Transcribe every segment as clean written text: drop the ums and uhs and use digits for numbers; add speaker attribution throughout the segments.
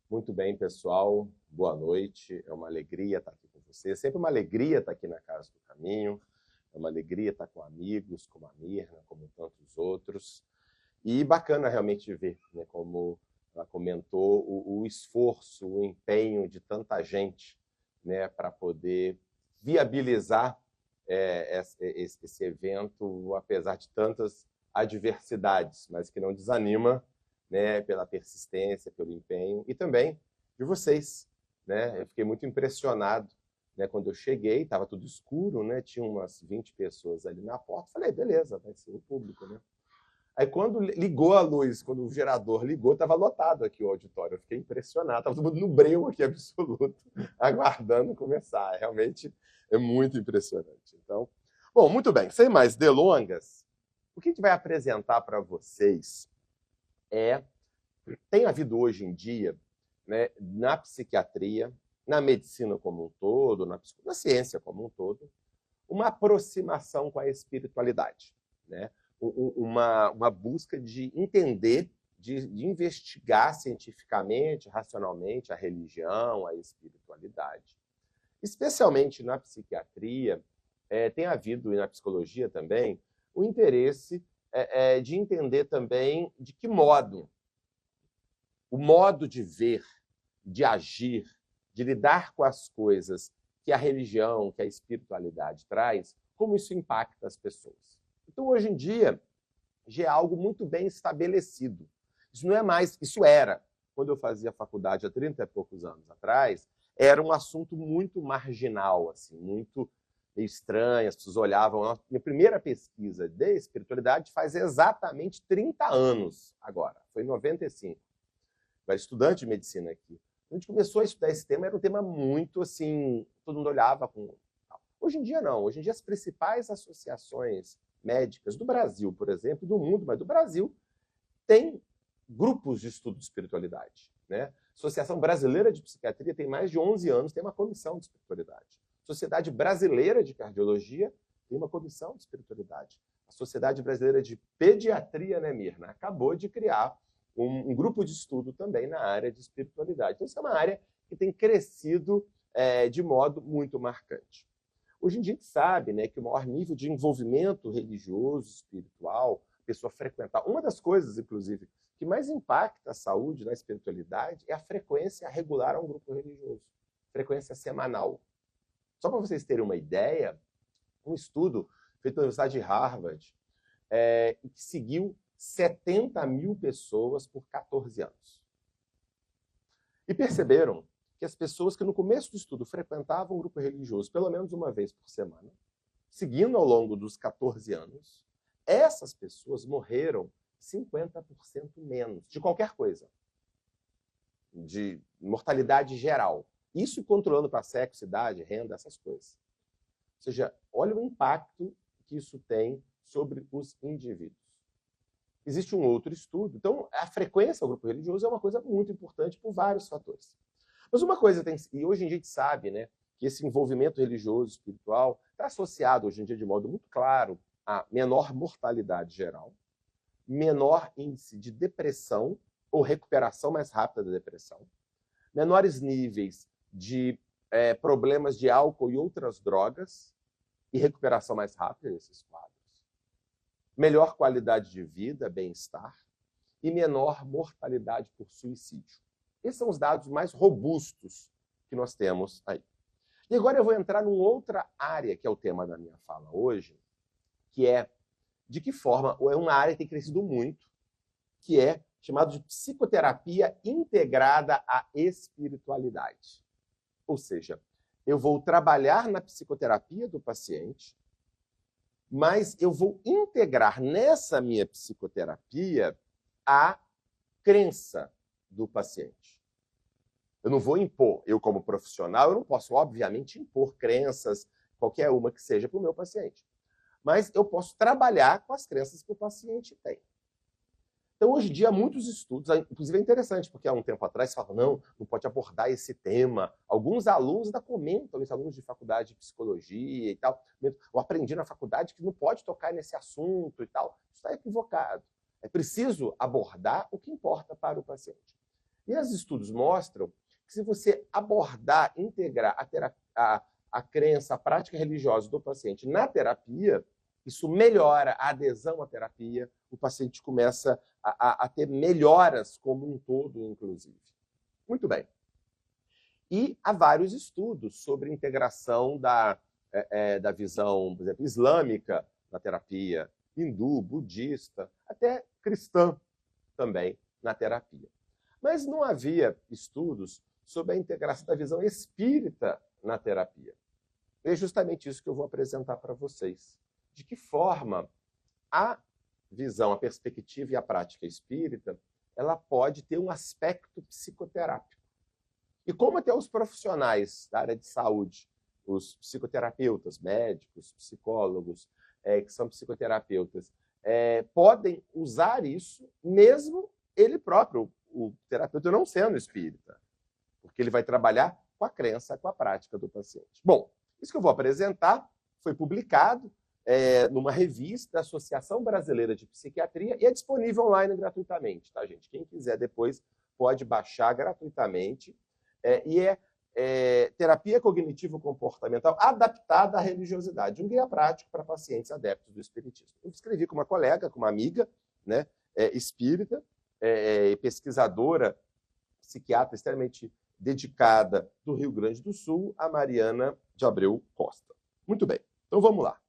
Speaker 1: Muito bem, pessoal. Boa noite. É uma alegria estar aqui com você. É sempre uma alegria estar aqui na Casa do Caminho. É uma alegria estar com amigos, como a Mirna, como tantos outros. E bacana realmente ver, né, como ela comentou, o esforço, o empenho de tanta gente, né, para poder viabilizar esse evento, apesar de tantas adversidades, mas que não desanima, né, pela persistência, pelo empenho, e também de vocês. Né? Eu fiquei muito impressionado, né, quando eu cheguei, estava tudo escuro, né, tinha umas 20 pessoas ali na porta, falei, beleza, vai ser o público. Né? Aí quando ligou a luz, quando o gerador ligou, estava lotado aqui o auditório. Eu fiquei impressionado, estava todo mundo no breu aqui absoluto, aguardando começar. Realmente é muito impressionante. Então, bom, muito bem, sem mais delongas, o que a gente vai apresentar para vocês tem havido hoje em dia, né, na psiquiatria, na medicina como um todo, na ciência como um todo, uma aproximação com a espiritualidade, né? Uma busca de entender, de investigar cientificamente, racionalmente a religião, a espiritualidade. Especialmente na psiquiatria, tem havido, e na psicologia também, o interesse de entender também de que modo o modo de ver, de agir, de lidar com as coisas que a religião, que a espiritualidade traz, como isso impacta as pessoas. Então, hoje em dia, já é algo muito bem estabelecido. Isso não é mais, isso era, quando eu fazia faculdade há 30 e poucos anos atrás, era um assunto muito marginal, assim, muito estranho, as pessoas olhavam. A minha primeira pesquisa de espiritualidade faz exatamente 30 anos agora, foi em 95. Eu era estudante de medicina aqui. A gente começou a estudar esse tema, era um tema muito assim, todo mundo olhava com. Hoje em dia não, hoje em dia as principais associações médicas do Brasil, por exemplo, do mundo, mas do Brasil, têm grupos de estudo de espiritualidade. Né? A Associação Brasileira de Psiquiatria tem mais de 11 anos, tem uma comissão de espiritualidade. A Sociedade Brasileira de Cardiologia tem uma comissão de espiritualidade. A Sociedade Brasileira de Pediatria, né, Mirna, acabou de criar um grupo de estudo também na área de espiritualidade. Então, isso é uma área que tem crescido de modo muito marcante. Hoje em dia a gente sabe, né, que o maior nível de envolvimento religioso, espiritual, pessoa frequentar. Uma das coisas, inclusive, que mais impacta a saúde na espiritualidade é a frequência regular a um grupo religioso. Frequência semanal. Só para vocês terem uma ideia, um estudo feito pela Universidade de Harvard, que seguiu 70 mil pessoas por 14 anos. E perceberam que as pessoas que no começo do estudo frequentavam um grupo religioso pelo menos uma vez por semana, seguindo ao longo dos 14 anos, essas pessoas morreram 50% menos de qualquer coisa, de mortalidade geral. Isso controlando para sexo, idade, renda, essas coisas. Ou seja, olha o impacto que isso tem sobre os indivíduos. Existe um outro estudo. Então, a frequência ao grupo religioso é uma coisa muito importante por vários fatores. Mas uma coisa tem, e hoje em dia a gente sabe, né, que esse envolvimento religioso, espiritual, está associado hoje em dia de modo muito claro a menor mortalidade geral, menor índice de depressão ou recuperação mais rápida da depressão, menores níveis de problemas de álcool e outras drogas e recuperação mais rápida desses quadros, melhor qualidade de vida, bem-estar e menor mortalidade por suicídio. Esses são os dados mais robustos que nós temos aí. E agora eu vou entrar numa outra área, que é o tema da minha fala hoje, que é de que forma, ou é uma área que tem crescido muito, que é chamado de psicoterapia integrada à espiritualidade. Ou seja, eu vou trabalhar na psicoterapia do paciente, mas eu vou integrar nessa minha psicoterapia a crença do paciente. Eu não vou impor, eu como profissional, eu não posso, obviamente, impor crenças, qualquer uma que seja, para o meu paciente. Mas eu posso trabalhar com as crenças que o paciente tem. Então, hoje em dia, há muitos estudos, inclusive é interessante, porque há um tempo atrás falam, não pode abordar esse tema. Alguns alunos ainda comentam isso, alunos de faculdade de psicologia e tal. Eu aprendi na faculdade que não pode tocar nesse assunto e tal. Isso está equivocado. É preciso abordar o que importa para o paciente. E os estudos mostram que se você abordar, integrar a crença, a prática religiosa do paciente na terapia, isso melhora a adesão à terapia, o paciente começa a ter melhoras como um todo, inclusive. Muito bem. E há vários estudos sobre integração da visão, por exemplo, islâmica na terapia, hindu, budista, até cristã também na terapia. Mas não havia estudos sobre a integração da visão espírita na terapia. É justamente isso que eu vou apresentar para vocês. De que forma a visão, a perspectiva e a prática espírita, ela pode ter um aspecto psicoterápico. E como até os profissionais da área de saúde, os psicoterapeutas, médicos, psicólogos, que são psicoterapeutas, podem usar isso, mesmo ele próprio, o terapeuta, não sendo espírita, porque ele vai trabalhar com a crença, com a prática do paciente. Bom, isso que eu vou apresentar foi publicado numa revista da Associação Brasileira de Psiquiatria e é disponível online gratuitamente, tá, gente? Quem quiser depois pode baixar gratuitamente. Terapia cognitivo-comportamental adaptada à religiosidade, um guia prático para pacientes adeptos do espiritismo. Eu escrevi com uma colega, com uma amiga, né, espírita, pesquisadora, psiquiatra extremamente dedicada do Rio Grande do Sul, a Mariana de Abreu Costa. Muito bem, então vamos lá.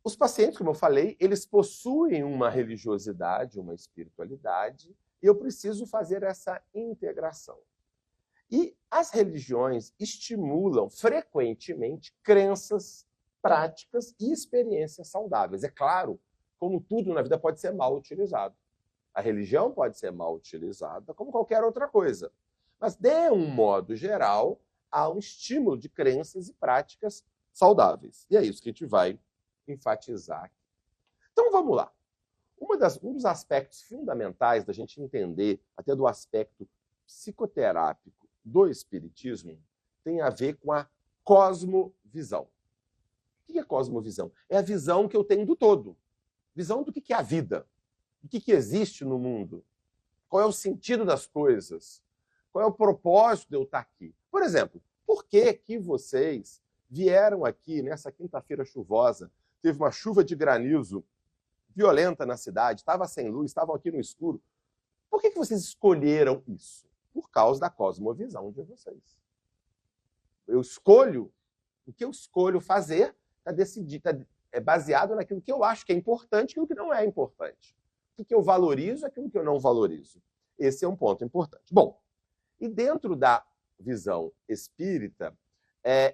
Speaker 1: Os pacientes, como eu falei, eles possuem uma religiosidade, uma espiritualidade, e eu preciso fazer essa integração. E as religiões estimulam frequentemente crenças, práticas e experiências saudáveis. É claro, como tudo na vida pode ser mal utilizado. A religião pode ser mal utilizada como qualquer outra coisa. Mas, de um modo geral, há um estímulo de crenças e práticas saudáveis. E é isso que a gente vai enfatizar aqui. Então, vamos lá. Um dos aspectos fundamentais da gente entender, até do aspecto psicoterápico do espiritismo, tem a ver com a cosmovisão. O que é cosmovisão? É a visão que eu tenho do todo. Visão do que é a vida, do que existe no mundo, qual é o sentido das coisas, qual é o propósito de eu estar aqui. Por exemplo, por que vocês vieram aqui nessa quinta-feira chuvosa, teve uma chuva de granizo violenta na cidade, estava sem luz, estavam aqui no escuro. Por que vocês escolheram isso? Por causa da cosmovisão de vocês. Eu escolho, o que eu escolho fazer é baseado naquilo que eu acho que é importante e aquilo que não é importante. O que eu valorizo e aquilo que eu não valorizo. Esse é um ponto importante. Bom, e dentro da visão espírita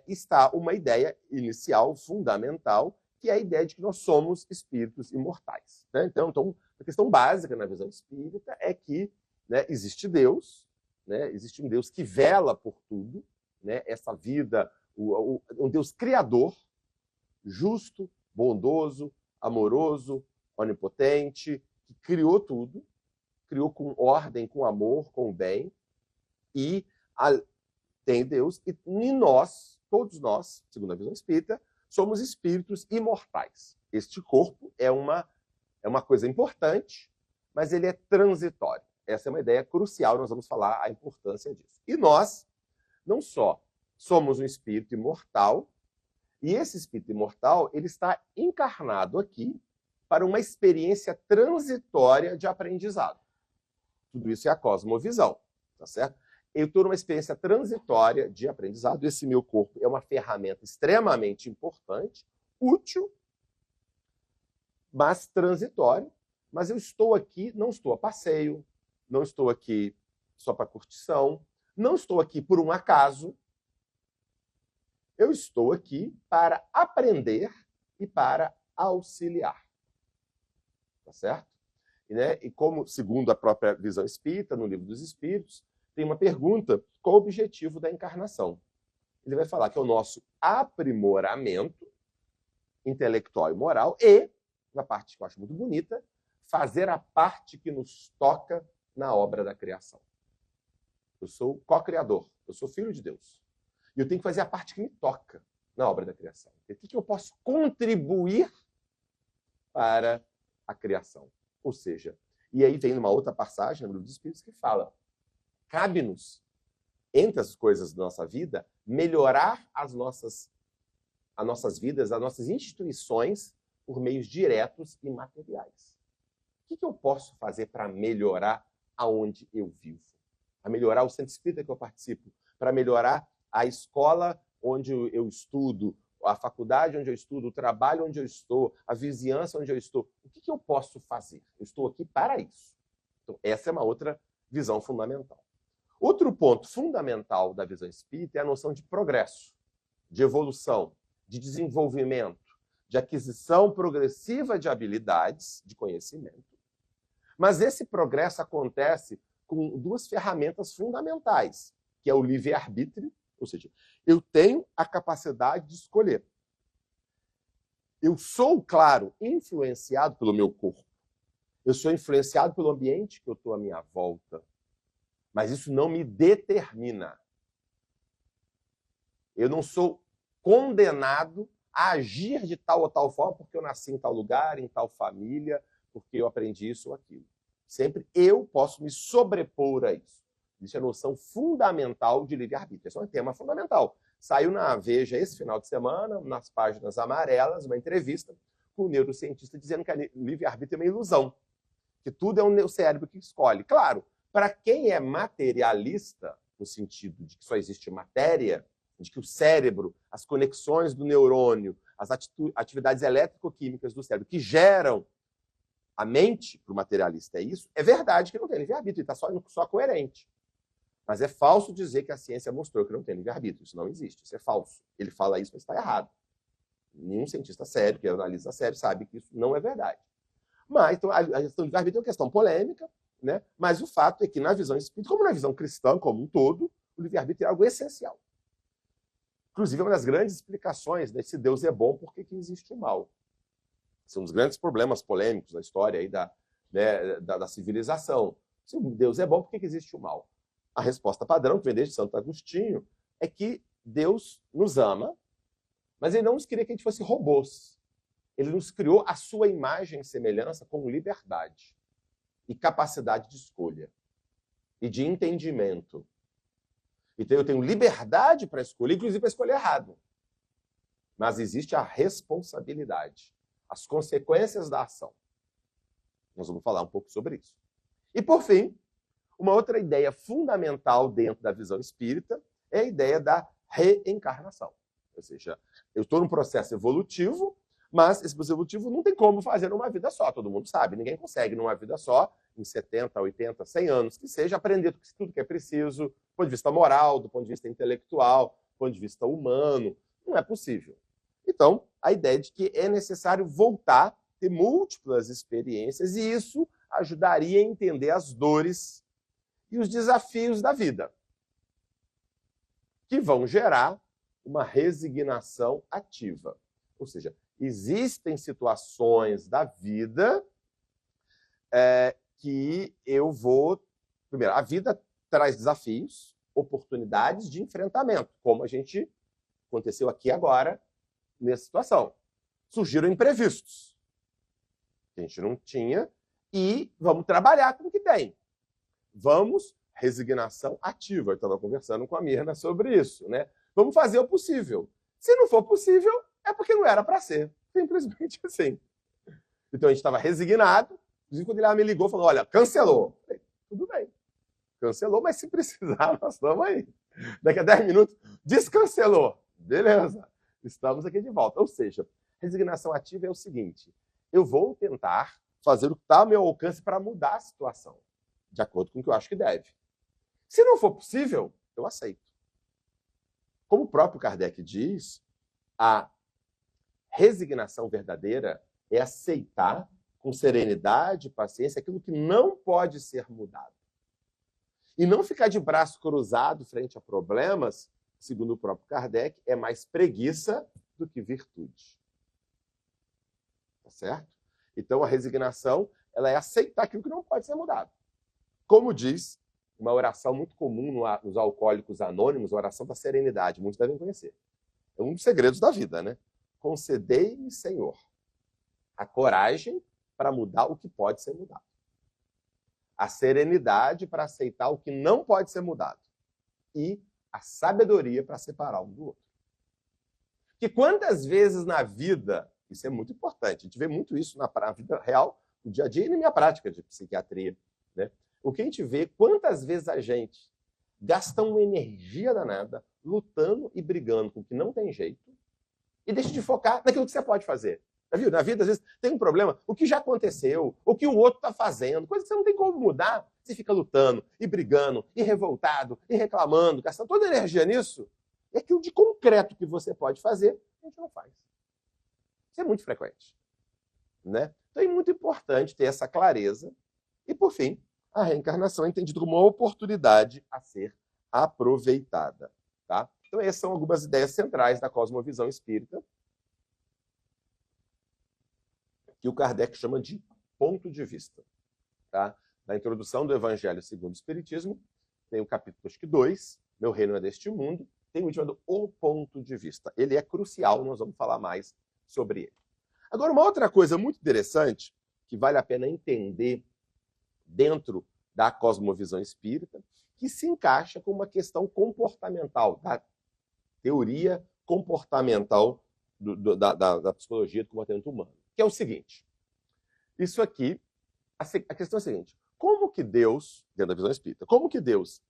Speaker 1: está uma ideia inicial, fundamental, que é a ideia de que nós somos espíritos imortais. Né? Então, a questão básica na visão espírita é que, né, existe Deus, né, existe um Deus que vela por tudo, né, essa vida, um Deus criador, justo, bondoso, amoroso, onipotente, que criou tudo, criou com ordem, com amor, com bem, e tem Deus, e nós, todos nós, segundo a visão espírita, somos espíritos imortais. Este corpo é uma coisa importante, mas ele é transitório. Essa é uma ideia crucial, nós vamos falar a importância disso. E nós, não só somos um espírito imortal, e esse espírito imortal ele está encarnado aqui para uma experiência transitória de aprendizado. Tudo isso é a cosmovisão, tá certo? Eu estou numa experiência transitória de aprendizado. Esse meu corpo é uma ferramenta extremamente importante, útil, mas transitório. Mas eu estou aqui, não estou a passeio, não estou aqui só para curtição, não estou aqui por um acaso. Eu estou aqui para aprender e para auxiliar. Tá certo? E como, segundo a própria visão espírita, no Livro dos Espíritos, tem uma pergunta: qual o objetivo da encarnação? Ele vai falar que é o nosso aprimoramento intelectual e moral e, uma parte que eu acho muito bonita, fazer a parte que nos toca na obra da criação. Eu sou co-criador, eu sou filho de Deus. E eu tenho que fazer a parte que me toca na obra da criação. E o que eu posso contribuir para a criação? Ou seja, E aí vem uma outra passagem no Livro dos Espíritos que fala: cabe-nos, entre as coisas da nossa vida, melhorar as nossas vidas, as nossas instituições, por meios diretos e materiais. O que eu posso fazer para melhorar aonde eu vivo? Para melhorar o centro espírita que eu participo? Para melhorar a escola onde eu estudo, a faculdade onde eu estudo, o trabalho onde eu estou, a vizinhança onde eu estou? O que eu posso fazer? Eu estou aqui para isso. Então, essa é uma outra visão fundamental. Outro ponto fundamental da visão espírita é a noção de progresso, de evolução, de desenvolvimento, de aquisição progressiva de habilidades, de conhecimento. Mas esse progresso acontece com duas ferramentas fundamentais, que é o livre-arbítrio, ou seja, eu tenho a capacidade de escolher. Eu sou, claro, influenciado pelo meu corpo. Eu sou influenciado pelo ambiente que eu estou à minha volta. Mas isso não me determina. Eu não sou condenado a agir de tal ou tal forma porque eu nasci em tal lugar, em tal família, porque eu aprendi isso ou aquilo. Sempre eu posso me sobrepor a isso. Isso é a noção fundamental de livre-arbítrio. Esse é um tema fundamental. Saiu na Veja esse final de semana, nas páginas amarelas, uma entrevista com um neurocientista dizendo que a livre-arbítrio é uma ilusão, que tudo é o cérebro que escolhe. Claro, para quem é materialista, no sentido de que só existe matéria, de que o cérebro, as conexões do neurônio, as atividades elétrico-químicas do cérebro que geram a mente, para o materialista é isso, é verdade que não tem livre-arbítrio, ele está só coerente. Mas é falso dizer que a ciência mostrou que não tem livre-arbítrio. Isso não existe, isso é falso. Ele fala isso, mas está errado. Nenhum cientista sério, que analisa sério, sabe que isso não é verdade. Mas então, a questão do livre-arbítrio é uma questão polêmica, né? Mas o fato é que, na visão espírita, como na visão cristã como um todo, o livre-arbítrio é algo essencial. Inclusive, é uma das grandes explicações, né? Se Deus é bom, por que existe o mal? São um dos grandes problemas polêmicos da história aí da civilização. Se Deus é bom, por que existe o mal? A resposta padrão, que vem desde Santo Agostinho, é que Deus nos ama, mas ele não nos queria que a gente fosse robôs. Ele nos criou a sua imagem e semelhança com liberdade e capacidade de escolha e de entendimento. Então eu tenho liberdade para escolher, inclusive para escolher errado. Mas existe a responsabilidade, as consequências da ação. Nós vamos falar um pouco sobre isso. E, por fim, uma outra ideia fundamental dentro da visão espírita é a ideia da reencarnação. Ou seja, eu estou num processo evolutivo, mas esse processo evolutivo não tem como fazer numa vida só, todo mundo sabe. Ninguém consegue numa vida só, em 70, 80, 100 anos, que seja aprender tudo que é preciso, do ponto de vista moral, do ponto de vista intelectual, do ponto de vista humano. Não é possível. Então, a ideia de que é necessário voltar, ter múltiplas experiências, e isso ajudaria a entender as dores e os desafios da vida, que vão gerar uma resignação ativa. Ou seja, existem situações da vida que eu vou... Primeiro, a vida traz desafios, oportunidades de enfrentamento, como aconteceu aqui agora, nessa situação. Surgiram imprevistos, que a gente não tinha, e vamos trabalhar com o que tem. Vamos, resignação ativa. Eu estava conversando com a Mirna sobre isso, né? Vamos fazer o possível. Se não for possível, é porque não era para ser. Simplesmente assim. Então a gente estava resignado. Inclusive, quando ele me ligou, falou: olha, cancelou. Falei, tudo bem. Cancelou, mas se precisar, nós estamos aí. Daqui a 10 minutos, descancelou. Beleza. Estamos aqui de volta. Ou seja, resignação ativa é o seguinte: eu vou tentar fazer o que está ao meu alcance para mudar a situação, de acordo com o que eu acho que deve. Se não for possível, eu aceito. Como o próprio Kardec diz, a resignação verdadeira é aceitar com serenidade e paciência aquilo que não pode ser mudado. E não ficar de braço cruzado frente a problemas, segundo o próprio Kardec, é mais preguiça do que virtude. Tá certo? Então, a resignação, ela é aceitar aquilo que não pode ser mudado. Como diz uma oração muito comum nos alcoólicos anônimos, a oração da serenidade, muitos devem conhecer. É um dos segredos da vida, né? Concedei-me, Senhor, a coragem para mudar o que pode ser mudado. a serenidade para aceitar o que não pode ser mudado e a sabedoria para separar um do outro. Que quantas vezes na vida, isso é muito importante, a gente vê muito isso na vida real, no dia a dia e na minha prática de psiquiatria, né? O que a gente vê, quantas vezes a gente gasta uma energia danada lutando e brigando com o que não tem jeito e deixa de focar naquilo que você pode fazer. Já viu? Na vida, às vezes, tem um problema, o que já aconteceu, o que o outro está fazendo, coisa que você não tem como mudar. Você fica lutando, e brigando, e revoltado, e reclamando, gastando toda a energia nisso. E aquilo de concreto que você pode fazer, a gente não faz. Isso é muito frequente, né? Então é muito importante ter essa clareza. E, por fim, a reencarnação é entendida como uma oportunidade a ser aproveitada. Tá? Então essas são algumas ideias centrais da cosmovisão espírita, que o Kardec chama de ponto de vista. Tá? Na introdução do Evangelho segundo o Espiritismo, tem o capítulo, acho que 2, Meu Reino é deste Mundo, tem o chamado O Ponto de Vista. Ele é crucial, nós vamos falar mais sobre ele. Agora, uma outra coisa muito interessante, que vale a pena entender dentro da cosmovisão espírita, que se encaixa com uma questão comportamental, da teoria comportamental da psicologia do comportamento humano, que é o seguinte. Isso aqui, a questão é a seguinte, como que Deus, dentro da visão espírita, como que Deus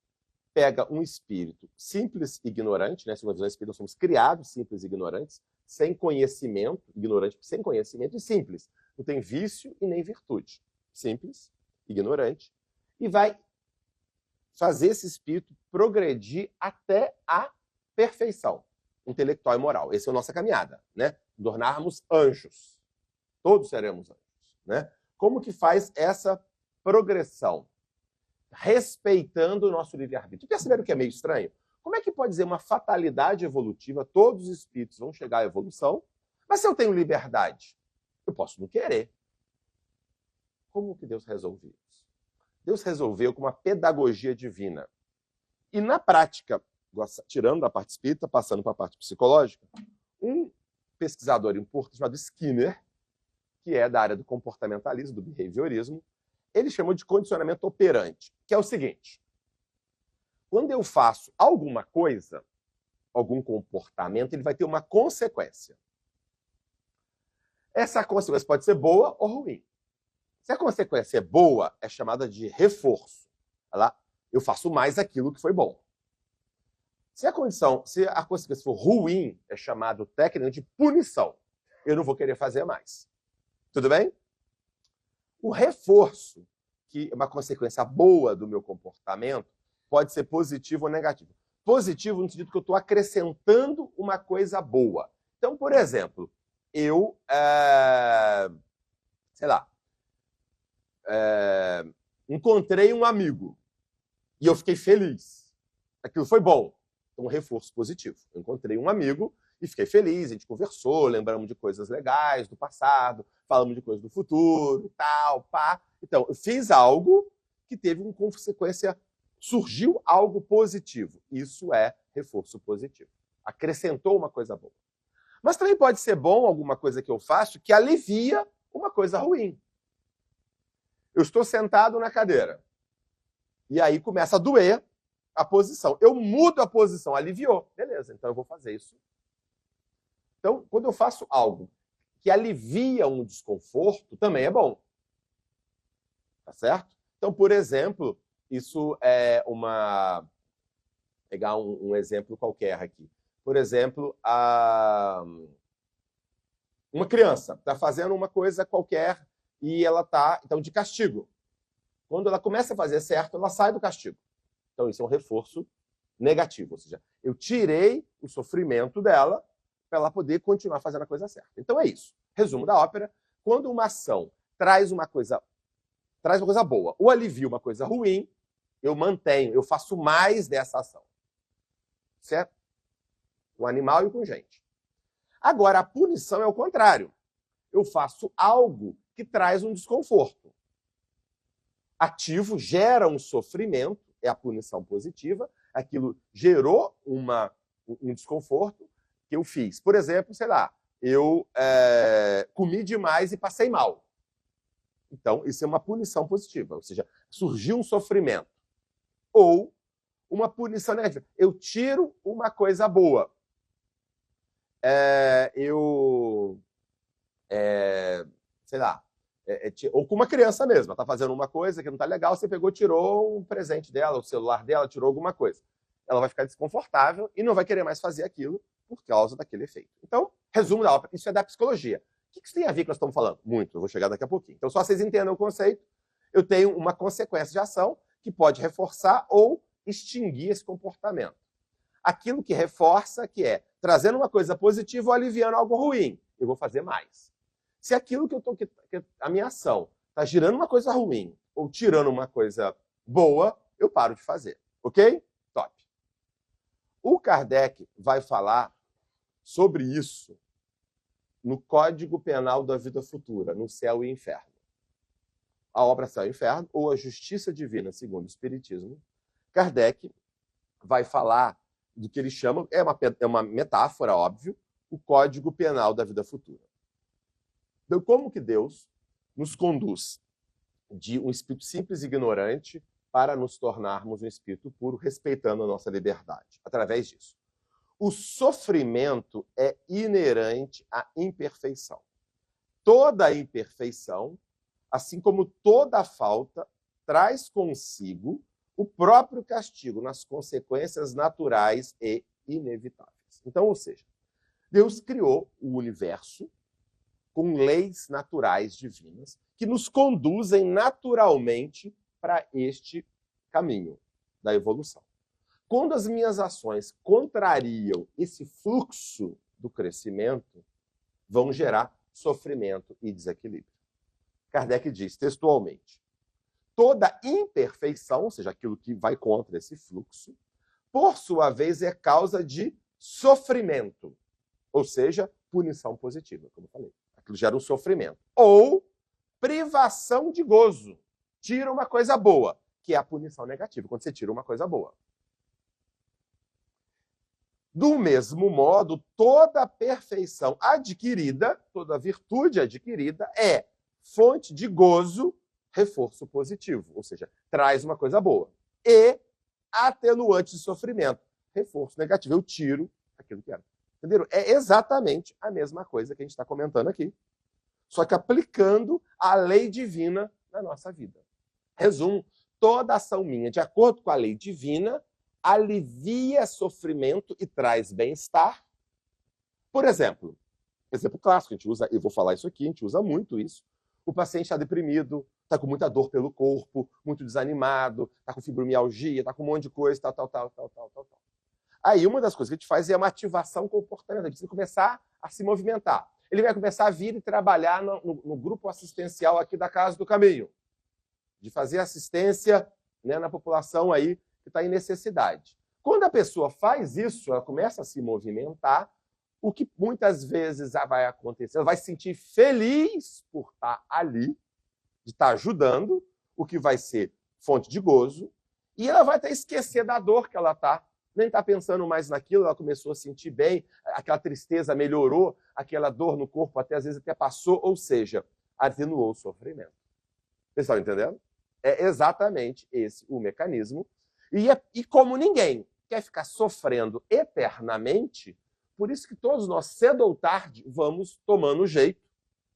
Speaker 1: pega um espírito simples e ignorante, né? Segundo a visão espírita, nós somos criados simples e ignorantes, sem conhecimento, ignorante sem conhecimento e simples. Não tem vício e nem virtude. Simples, ignorante, e vai fazer esse espírito progredir até a perfeição intelectual e moral. Essa é a nossa caminhada, né? Tornarmos anjos. Todos seremos anjos, né? Como que faz essa progressão? Respeitando o nosso livre-arbítrio. Perceberam que é meio estranho? Como é que pode dizer uma fatalidade evolutiva, todos os espíritos vão chegar à evolução, mas se eu tenho liberdade, eu posso não querer. Como que Deus resolveu isso? Deus resolveu com uma pedagogia divina. E na prática, tirando da parte espírita, passando para a parte psicológica, um pesquisador importante chamado Skinner, que é da área do comportamentalismo, do behaviorismo, ele chamou de condicionamento operante, que é o seguinte: quando eu faço alguma coisa, algum comportamento, ele vai ter uma consequência. Essa consequência pode ser boa ou ruim. Se a consequência é boa, é chamada de reforço. Eu faço mais aquilo que foi bom. Se a consequência for ruim, é chamado tecnicamente de punição. Eu não vou querer fazer mais. Tudo bem? O reforço, que é uma consequência boa do meu comportamento, pode ser positivo ou negativo. Positivo no sentido que eu estou acrescentando uma coisa boa. Então, por exemplo, eu, encontrei um amigo e eu fiquei feliz. Aquilo foi bom. Então, um reforço positivo. Eu encontrei um amigo e fiquei feliz, a gente conversou, lembramos de coisas legais do passado, falamos de coisas do futuro, tal, pá. Então, eu fiz algo que teve uma consequência, surgiu algo positivo. Isso é reforço positivo. Acrescentou uma coisa boa. Mas também pode ser bom alguma coisa que eu faço que alivia uma coisa ruim. Eu estou sentado na cadeira. E aí começa a doer a posição. Eu mudo a posição, aliviou. Beleza, então eu vou fazer isso. Então, quando eu faço algo que alivia um desconforto, também é bom. Tá certo? Então, por exemplo, isso é uma... pegar um exemplo qualquer aqui. Por exemplo, uma criança está fazendo uma coisa qualquer e ela está, então, de castigo. Quando ela começa a fazer certo, ela sai do castigo. Então, isso é um reforço negativo. Ou seja, eu tirei o sofrimento dela para ela poder continuar fazendo a coisa certa. Então, é isso. Resumo da ópera. Quando uma ação traz uma coisa boa ou alivia uma coisa ruim, eu mantenho, eu faço mais dessa ação. Certo? Com animal e com gente. Agora, a punição é o contrário. Eu faço algo que traz um desconforto. Ativo gera um sofrimento, é a punição positiva, aquilo gerou um desconforto que eu fiz. Por exemplo, eu comi demais e passei mal. Então, isso é uma punição positiva, ou seja, surgiu um sofrimento. Ou uma punição negativa. Eu tiro uma coisa boa. Sei lá, ou com uma criança mesmo, ela está fazendo uma coisa que não está legal, você pegou, tirou um presente dela, o celular dela, tirou alguma coisa. Ela vai ficar desconfortável e não vai querer mais fazer aquilo por causa daquele efeito. Então, resumo da obra, isso é da psicologia. O que isso tem a ver com o que nós estamos falando? Muito, eu vou chegar daqui a pouquinho. Então, só vocês entendam o conceito, eu tenho uma consequência de ação que pode reforçar ou extinguir esse comportamento. Aquilo que reforça, que é trazendo uma coisa positiva ou aliviando algo ruim, eu vou fazer mais. Se aquilo que a minha ação está girando uma coisa ruim ou tirando uma coisa boa, eu paro de fazer. Ok? Top. O Kardec vai falar sobre isso no Código Penal da Vida Futura, no Céu e Inferno. A obra Céu e Inferno, ou a Justiça Divina, segundo o Espiritismo, Kardec vai falar do que ele chama, é uma metáfora, óbvio, o Código Penal da Vida Futura. Então, como que Deus nos conduz de um espírito simples e ignorante para nos tornarmos um espírito puro, respeitando a nossa liberdade? Através disso. O sofrimento é inerente à imperfeição. Toda imperfeição, assim como toda falta, traz consigo o próprio castigo nas consequências naturais e inevitáveis. Então, ou seja, Deus criou o universo com leis naturais divinas que nos conduzem naturalmente para este caminho da evolução. Quando as minhas ações contrariam esse fluxo do crescimento, vão gerar sofrimento e desequilíbrio. Kardec diz textualmente: toda imperfeição, ou seja, aquilo que vai contra esse fluxo, por sua vez é causa de sofrimento, ou seja, punição positiva, como eu falei. Aquilo gera um sofrimento. Ou privação de gozo. Tira uma coisa boa, que é a punição negativa, quando você tira uma coisa boa. Do mesmo modo, toda perfeição adquirida, toda virtude adquirida é fonte de gozo, reforço positivo, ou seja, traz uma coisa boa. E atenuante de sofrimento, reforço negativo. Eu tiro aquilo que era. Entenderam? É exatamente a mesma coisa que a gente está comentando aqui, só que aplicando a lei divina na nossa vida. Resumo, toda ação minha, de acordo com a lei divina, alivia sofrimento e traz bem-estar. Por exemplo clássico, a gente usa, eu vou falar isso aqui, a gente usa muito isso. O paciente está deprimido, está com muita dor pelo corpo, muito desanimado, está com fibromialgia, está com um monte de coisa, tal. Aí uma das coisas que a gente faz é uma ativação comportamental. A gente precisa começar a se movimentar. Ele vai começar a vir e trabalhar no grupo assistencial aqui da Casa do Caminho, de fazer assistência, né, na população aí que está em necessidade. Quando a pessoa faz isso, ela começa a se movimentar, o que muitas vezes vai acontecer, ela vai se sentir feliz por estar ali, de estar ajudando, o que vai ser fonte de gozo, e ela vai até esquecer da dor que ela está, nem está pensando mais naquilo, ela começou a sentir bem, aquela tristeza melhorou, aquela dor no corpo até às vezes até passou, ou seja, atenuou o sofrimento. Vocês estão entendendo? É exatamente esse o mecanismo. E como ninguém quer ficar sofrendo eternamente, por isso que todos nós, cedo ou tarde, vamos tomando jeito,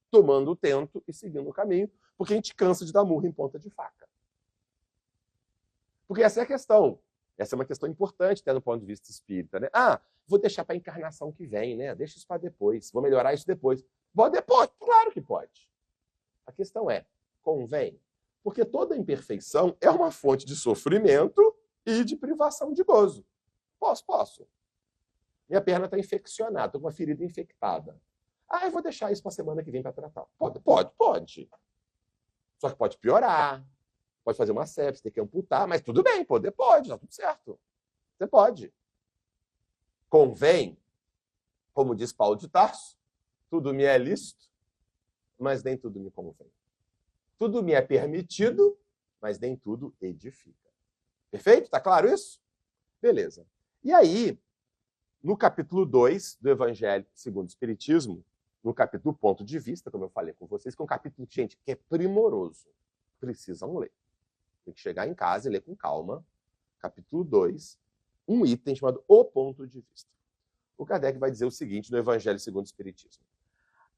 Speaker 1: tomando o tento e seguindo o caminho, porque a gente cansa de dar murro em ponta de faca. Porque essa é a questão. Essa é uma questão importante, até do ponto de vista espírita, né? Vou deixar para a encarnação que vem, né? Deixa isso para depois, vou melhorar isso depois. Pode? Claro que pode. A questão é, convém? Porque toda imperfeição é uma fonte de sofrimento e de privação de gozo. Posso. Minha perna está infeccionada, estou com uma ferida infectada. Eu vou deixar isso para a semana que vem para tratar. Pode. Só que pode piorar. Pode fazer uma sepse, ter que amputar, mas tudo bem, pode, tá tudo certo. Você pode. Convém, como diz Paulo de Tarso, tudo me é lícito, mas nem tudo me convém. Tudo me é permitido, mas nem tudo edifica. Perfeito? Está claro isso? Beleza. E aí, no capítulo 2 do Evangelho segundo o Espiritismo, no capítulo do ponto de vista, como eu falei com vocês, que é um capítulo, gente, que é primoroso. Precisam ler. Tem que chegar em casa e ler com calma. Capítulo 2, um item chamado O Ponto de Vista. O Kardec vai dizer o seguinte no Evangelho segundo o Espiritismo.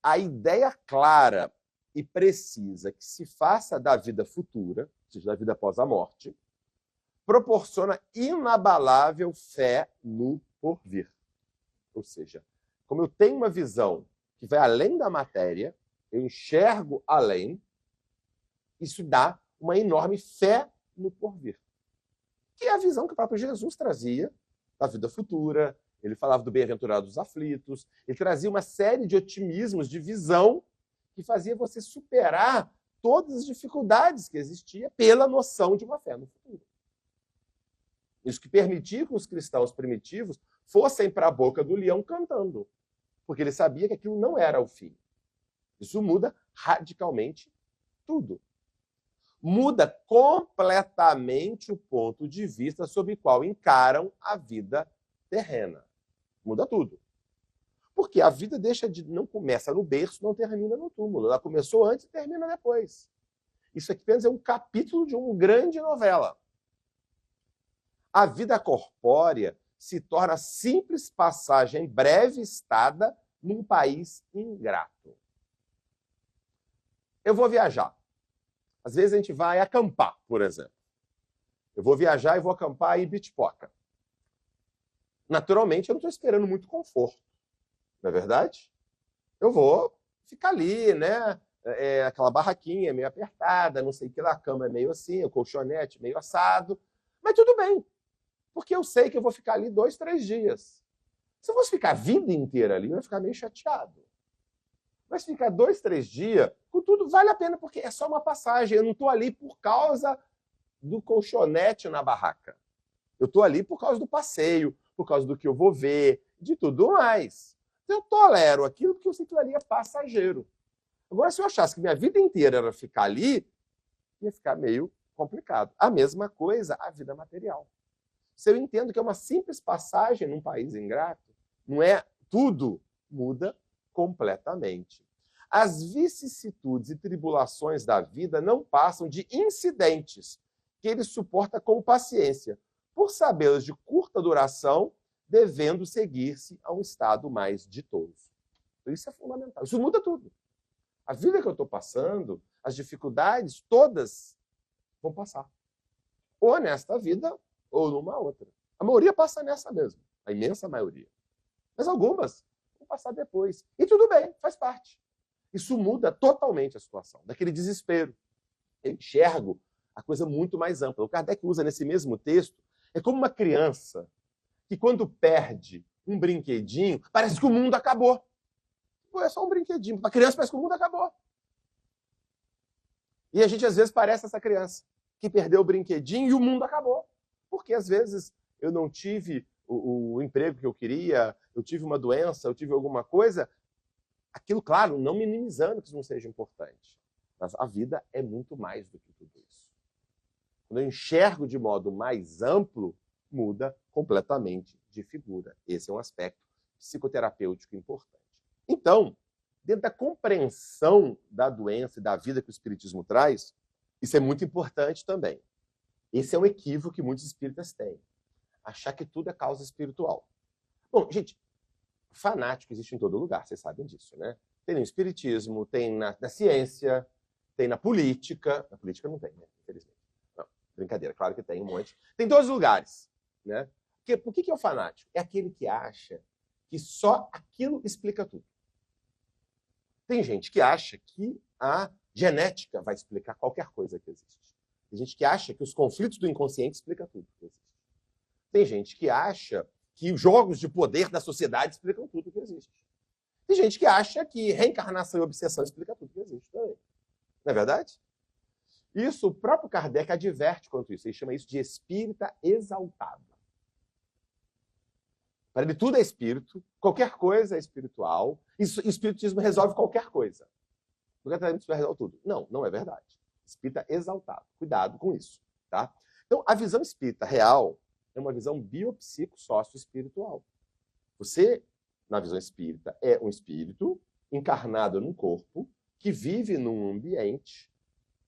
Speaker 1: A ideia clara e precisa que se faça da vida futura, ou seja, da vida após a morte, proporciona inabalável fé no porvir. Ou seja, como eu tenho uma visão que vai além da matéria, eu enxergo além, isso dá uma enorme fé no porvir. Que é a visão que o próprio Jesus trazia da vida futura. Ele falava do bem-aventurado dos aflitos, ele trazia uma série de otimismos, de visão, que fazia você superar todas as dificuldades que existiam pela noção de uma fé no futuro. Isso que permitia que os cristãos primitivos fossem para a boca do leão cantando, porque ele sabia que aquilo não era o fim. Isso muda radicalmente tudo. Muda completamente o ponto de vista sob o qual encaram a vida terrena. Muda tudo. Porque a vida não começa no berço, não termina no túmulo. Ela começou antes e termina depois. Isso aqui apenas é um capítulo de uma grande novela. A vida corpórea se torna simples passagem breve estada num país ingrato. Eu vou viajar. Às vezes a gente vai acampar, por exemplo. Eu vou viajar e vou acampar em Ibitipoca. Naturalmente, eu não estou esperando muito conforto. Não é verdade? Eu vou ficar ali, né? Aquela barraquinha meio apertada, não sei o que lá, a cama é meio assim, o colchonete meio assado. Mas tudo bem, porque eu sei que eu vou ficar ali 2, 3 dias. Se eu fosse ficar a vida inteira ali, eu ia ficar meio chateado. Mas ficar 2, 3 dias, com tudo, vale a pena, porque é só uma passagem. Eu não estou ali por causa do colchonete na barraca. Eu estou ali por causa do passeio, por causa do que eu vou ver, de tudo mais. Então, eu tolero aquilo porque eu sei que ali é passageiro. Agora, se eu achasse que minha vida inteira era ficar ali, ia ficar meio complicado. A mesma coisa, a vida material. Se eu entendo que é uma simples passagem num país ingrato, não é tudo, muda completamente. As vicissitudes e tribulações da vida não passam de incidentes que ele suporta com paciência, por sabê-las de curta duração, devendo seguir-se a um estado mais ditoso. Isso é fundamental. Isso muda tudo. A vida que eu estou passando, as dificuldades, todas vão passar. Ou nesta vida, ou numa outra. A maioria passa nessa mesmo. A imensa maioria. Mas algumas vão passar depois. E tudo bem, faz parte. Isso muda totalmente a situação. Daquele desespero. Eu enxergo a coisa muito mais ampla. O Kardec usa nesse mesmo texto, é como uma criança que quando perde um brinquedinho, parece que o mundo acabou. Pô, é só um brinquedinho. Para a criança parece que o mundo acabou. E a gente às vezes parece essa criança que perdeu o brinquedinho e o mundo acabou. Porque às vezes eu não tive o emprego que eu queria, eu tive uma doença, eu tive alguma coisa. Aquilo, claro, não minimizando que isso não seja importante. Mas a vida é muito mais do que tudo isso. Quando eu enxergo de modo mais amplo, muda completamente de figura. Esse é um aspecto psicoterapêutico importante. Então, dentro da compreensão da doença e da vida que o Espiritismo traz, isso é muito importante também. Esse é um equívoco que muitos espíritas têm. Achar que tudo é causa espiritual. Bom, gente, fanático existe em todo lugar, vocês sabem disso, né? Tem no espiritismo, tem na ciência, tem na política. Na política não tem, né? Infelizmente. Não, brincadeira, claro que tem um monte. Tem em todos os lugares, né? Por que é o fanático? É aquele que acha que só aquilo explica tudo. Tem gente que acha que a genética vai explicar qualquer coisa que existe. Tem gente que acha que os conflitos do inconsciente explicam tudo que existe. Tem gente que acha que os jogos de poder da sociedade explicam tudo que existe. Tem gente que acha que reencarnação e obsessão explicam tudo que existe também. Não é verdade? Isso, o próprio Kardec adverte quanto isso. Ele chama isso de espírita exaltado. Para ele tudo é espírito, qualquer coisa é espiritual, e o espiritismo resolve qualquer coisa. O tratamento resolve tudo. Não, não é verdade. Espírita exaltado. Cuidado com isso. Tá? Então, a visão espírita real é uma visão biopsico-sócio-espiritual. Você, na visão espírita, é um espírito encarnado num corpo, que vive num ambiente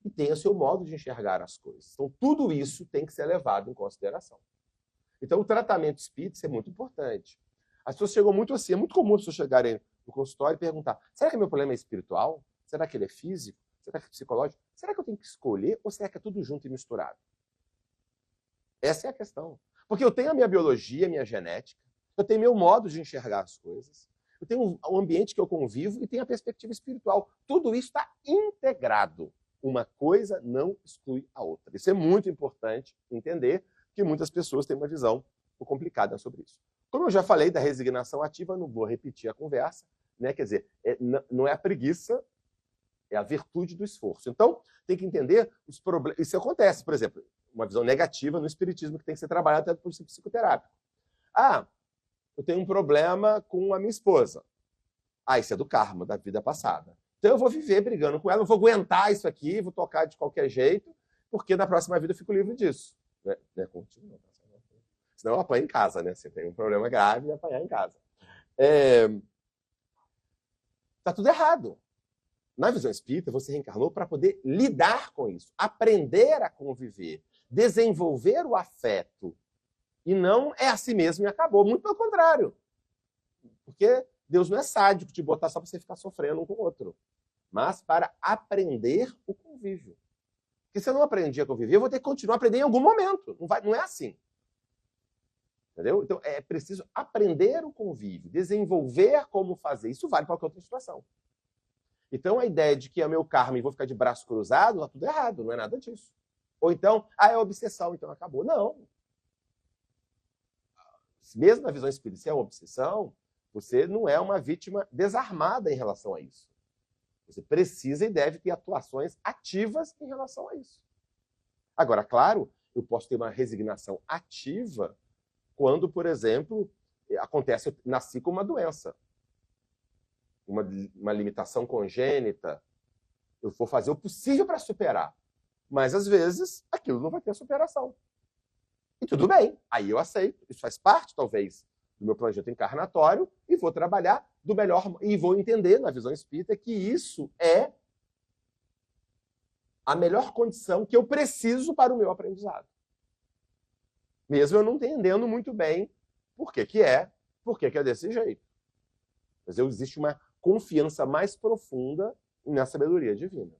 Speaker 1: e tem o seu modo de enxergar as coisas. Então, tudo isso tem que ser levado em consideração. Então, o tratamento espírita é muito importante. As pessoas chegam muito assim, é muito comum as pessoas chegarem no consultório e perguntar: será que meu problema é espiritual? Será que ele é físico? Será que é psicológico? Será que eu tenho que escolher ou será que é tudo junto e misturado? Essa é a questão. Porque eu tenho a minha biologia, a minha genética, eu tenho meu modo de enxergar as coisas, eu tenho um ambiente que eu convivo e tenho a perspectiva espiritual. Tudo isso está integrado. Uma coisa não exclui a outra. Isso é muito importante entender, que muitas pessoas têm uma visão complicada sobre isso. Como eu já falei da resignação ativa, não vou repetir a conversa, né? Quer dizer, não é a preguiça, é a virtude do esforço. Então, tem que entender os problemas. Isso acontece, por exemplo, uma visão negativa no espiritismo que tem que ser trabalhada até por psicoterápico. Ah, eu tenho um problema com a minha esposa. Ah, isso é do karma, da vida passada. Então eu vou viver brigando com ela, não vou aguentar isso aqui, vou tocar de qualquer jeito, porque na próxima vida eu fico livre disso. Não é contigo, não. Senão eu apanho em casa, né? Você tem um problema grave e apanhar em casa. Tá tudo errado. Na visão espírita, você reencarnou para poder lidar com isso, aprender a conviver, desenvolver o afeto. E não é assim mesmo e acabou. Muito pelo contrário. Porque Deus não é sádico de botar só para você ficar sofrendo um com o outro, mas para aprender o convívio. Porque se eu não aprendi a conviver, eu vou ter que continuar a aprender em algum momento. Não é assim. Entendeu? Então, é preciso aprender o convívio, desenvolver como fazer. Isso vale para qualquer outra situação. Então, a ideia de que é meu karma e vou ficar de braço cruzado, está tudo errado, não é nada disso. Ou então, é obsessão, então acabou. Não. Mesmo na visão espírita, se é uma obsessão, você não é uma vítima desarmada em relação a isso. Você precisa e deve ter atuações ativas em relação a isso. Agora, claro, eu posso ter uma resignação ativa quando, por exemplo, acontece, eu nasci com uma doença, uma limitação congênita, eu vou fazer o possível para superar. Mas, às vezes, aquilo não vai ter superação. E tudo bem, aí eu aceito. Isso faz parte, talvez, do meu projeto encarnatório e vou trabalhar do melhor e vou entender, na visão espírita, que isso é a melhor condição que eu preciso para o meu aprendizado. Mesmo eu não entendendo muito bem por que é desse jeito. Mas existe uma confiança mais profunda na sabedoria divina.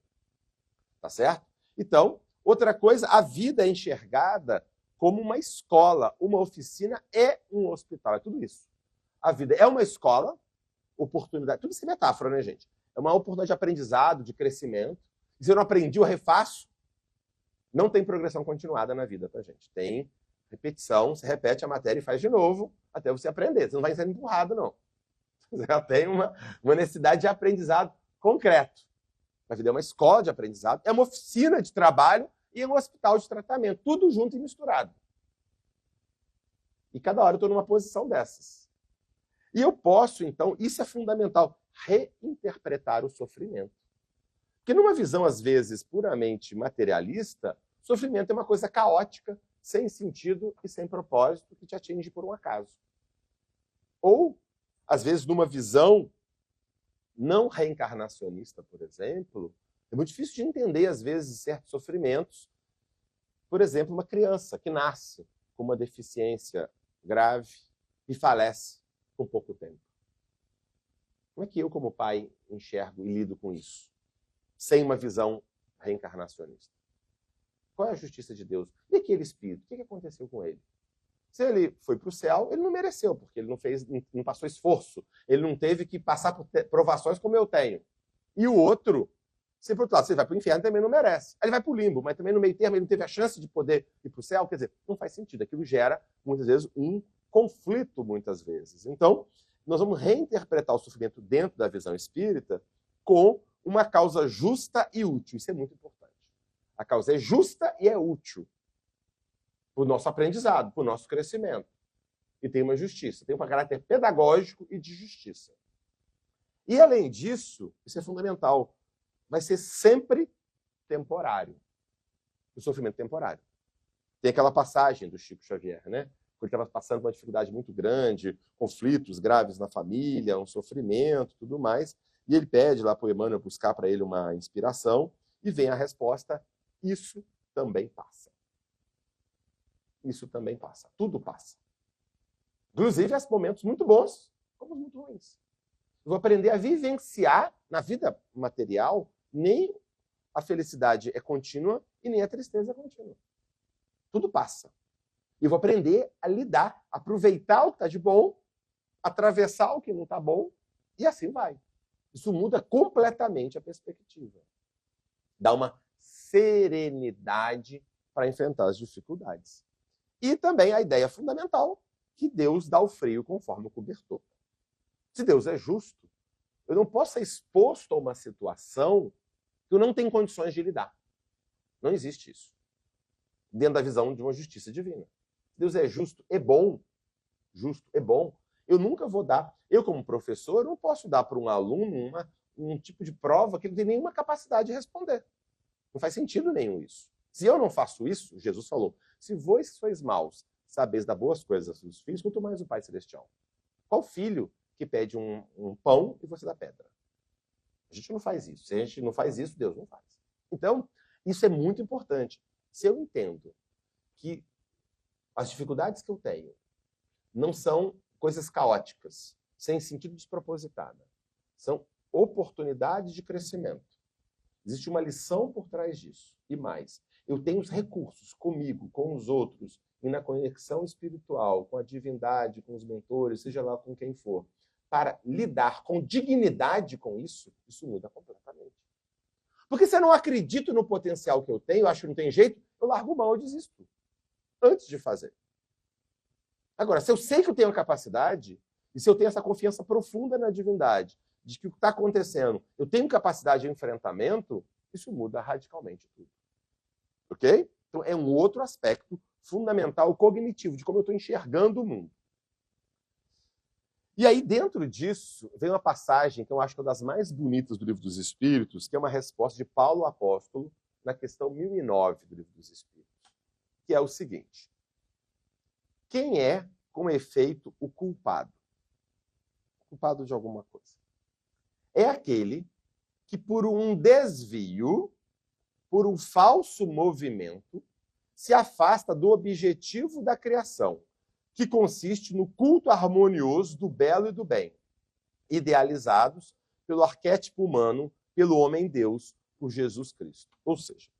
Speaker 1: Tá certo? Então, outra coisa, a vida é enxergada como uma escola, uma oficina e um hospital. É tudo isso. A vida é uma escola, oportunidade, tudo isso é metáfora, né, gente? É uma oportunidade de aprendizado, de crescimento. Se eu não aprendi, eu refaço. Não tem progressão continuada na vida, tá, gente? Tem repetição, você repete a matéria e faz de novo até você aprender. Você não vai ser empurrado, não. Você já tem uma necessidade de aprendizado concreto. A vida é uma escola de aprendizado, é uma oficina de trabalho e é um hospital de tratamento. Tudo junto e misturado. E cada hora eu estou numa posição dessas. E eu posso, então, isso é fundamental, reinterpretar o sofrimento. Porque numa visão, às vezes, puramente materialista, sofrimento é uma coisa caótica, sem sentido e sem propósito, que te atinge por um acaso. Ou, às vezes, numa visão não reencarnacionista, por exemplo, é muito difícil de entender, às vezes, certos sofrimentos. Por exemplo, uma criança que nasce com uma deficiência grave e falece com pouco tempo. Como é que eu, como pai, enxergo e lido com isso? Sem uma visão reencarnacionista. Qual é a justiça de Deus? E aquele espírito? O que aconteceu com ele? Se ele foi para o céu, ele não mereceu, porque ele não passou esforço. Ele não teve que passar por provações como eu tenho. E o outro, se por outro lado, você vai para o inferno, também não merece. Aí ele vai para o limbo, mas também no meio termo ele não teve a chance de poder ir para o céu. Quer dizer, não faz sentido. Aquilo gera, muitas vezes, um conflito, muitas vezes. Então, nós vamos reinterpretar o sofrimento dentro da visão espírita com uma causa justa e útil. Isso é muito importante. A causa é justa e é útil para o nosso aprendizado, para o nosso crescimento. E tem uma justiça, tem um caráter pedagógico e de justiça. E, além disso, isso é fundamental, vai ser sempre temporário. O sofrimento temporário. Tem aquela passagem do Chico Xavier, né? Quando ele estava passando por uma dificuldade muito grande, conflitos graves na família, um sofrimento, tudo mais. E ele pede lá para o Emmanuel buscar para ele uma inspiração, e vem a resposta: isso também passa. Isso também passa. Tudo passa. Inclusive, há momentos muito bons, como os muito ruins. Eu vou aprender a vivenciar na vida material, nem a felicidade é contínua e nem a tristeza é contínua. Tudo passa. E eu vou aprender a lidar, aproveitar o que está de bom, atravessar o que não está bom, e assim vai. Isso muda completamente a perspectiva. Dá uma serenidade para enfrentar as dificuldades. E também a ideia fundamental que Deus dá o freio conforme o cobertor. Se Deus é justo, eu não posso ser exposto a uma situação que eu não tenho condições de lidar. Não existe isso. Dentro da visão de uma justiça divina. Deus é justo, é bom. Justo, é bom. Eu nunca vou dar. Eu, como professor, eu não posso dar para um aluno um tipo de prova que ele não tem nenhuma capacidade de responder. Não faz sentido nenhum isso. Se eu não faço isso, Jesus falou, se vós sois maus, sabeis dar boas coisas aos seus filhos, quanto mais o Pai Celestial. Qual filho que pede um pão e você dá pedra? A gente não faz isso. Se a gente não faz isso, Deus não faz. Então, isso é muito importante. Se eu entendo que as dificuldades que eu tenho não são coisas caóticas, sem sentido despropositada. São oportunidades de crescimento. Existe uma lição por trás disso. E mais, eu tenho os recursos comigo, com os outros, e na conexão espiritual, com a divindade, com os mentores, seja lá com quem for, para lidar com dignidade com isso, isso muda completamente. Porque se eu não acredito no potencial que eu tenho, eu acho que não tem jeito, eu largo mão, eu desisto. Antes de fazer. Agora, se eu sei que eu tenho a capacidade, e se eu tenho essa confiança profunda na divindade, de que o que está acontecendo, eu tenho capacidade de enfrentamento, isso muda radicalmente tudo. Ok? Então, é um outro aspecto fundamental cognitivo, de como eu estou enxergando o mundo. E aí, dentro disso, vem uma passagem que eu acho que é uma das mais bonitas do Livro dos Espíritos, que é uma resposta de Paulo Apóstolo na questão 1009 do Livro dos Espíritos, que é o seguinte: quem é, com efeito, o culpado? O culpado de alguma coisa. É aquele que, por um desvio, por um falso movimento, se afasta do objetivo da criação, que consiste no culto harmonioso do belo e do bem, idealizados pelo arquétipo humano, pelo homem-deus, por Jesus Cristo. Ou seja,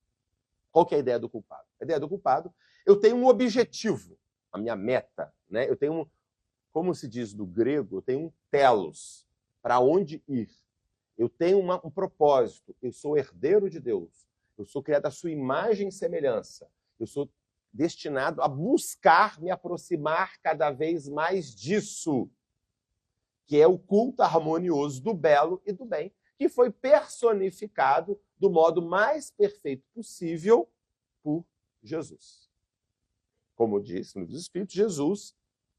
Speaker 1: qual que é a ideia do culpado? A ideia do culpado, eu tenho um objetivo, a minha meta, né? Eu tenho, como se diz no grego, eu tenho um telos, para onde ir. Eu tenho um propósito, eu sou herdeiro de Deus, eu sou criado à sua imagem e semelhança, eu sou destinado a buscar me aproximar cada vez mais disso, que é o culto harmonioso do belo e do bem, que foi personificado do modo mais perfeito possível por Jesus. Como disse no Livro dos Espíritos, Jesus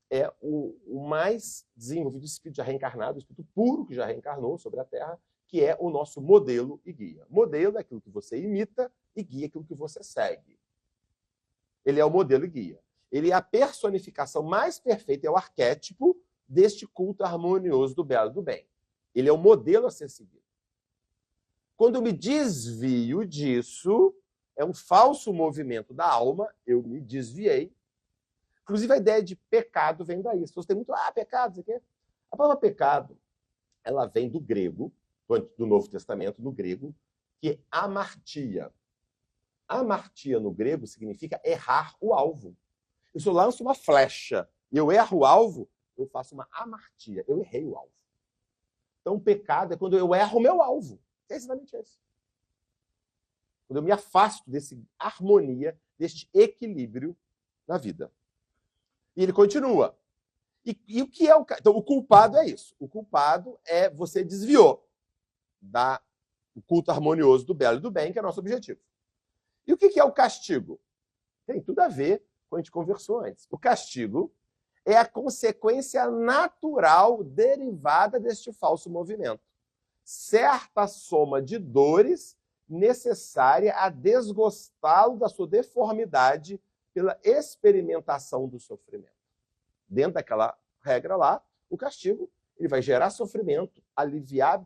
Speaker 1: é o mais desenvolvido espírito já reencarnado, o espírito puro que já reencarnou sobre a Terra, que é o nosso modelo e guia. Modelo é aquilo que você imita e guia é aquilo que você segue. Ele é o modelo e guia. Ele é a personificação mais perfeita, é o arquétipo deste culto harmonioso do belo e do bem. Ele é o modelo a ser seguido. Quando eu me desvio disso, é um falso movimento da alma, eu me desviei. Inclusive, a ideia de pecado vem daí. As pessoas têm muito, pecado, isso aqui. A palavra pecado, ela vem do grego, do Novo Testamento, do grego, que é amartia. Amartia no grego significa errar o alvo. Eu, se eu lanço uma flecha e eu erro o alvo, eu faço uma amartia. Eu errei o alvo. Então, o pecado é quando eu erro o meu alvo. É exatamente isso. Quando eu me afasto dessa harmonia, deste equilíbrio na vida. E ele continua. E o que é o... Então, o culpado é isso. O culpado é você desviou do culto harmonioso do belo e do bem, que é nosso objetivo. E o que é o castigo? Tem tudo a ver com o que a gente conversou antes. O castigo é a consequência natural derivada deste falso movimento. Certa soma de dores necessária a desgostá-lo da sua deformidade pela experimentação do sofrimento. Dentro daquela regra lá, o castigo ele vai gerar sofrimento, aliviar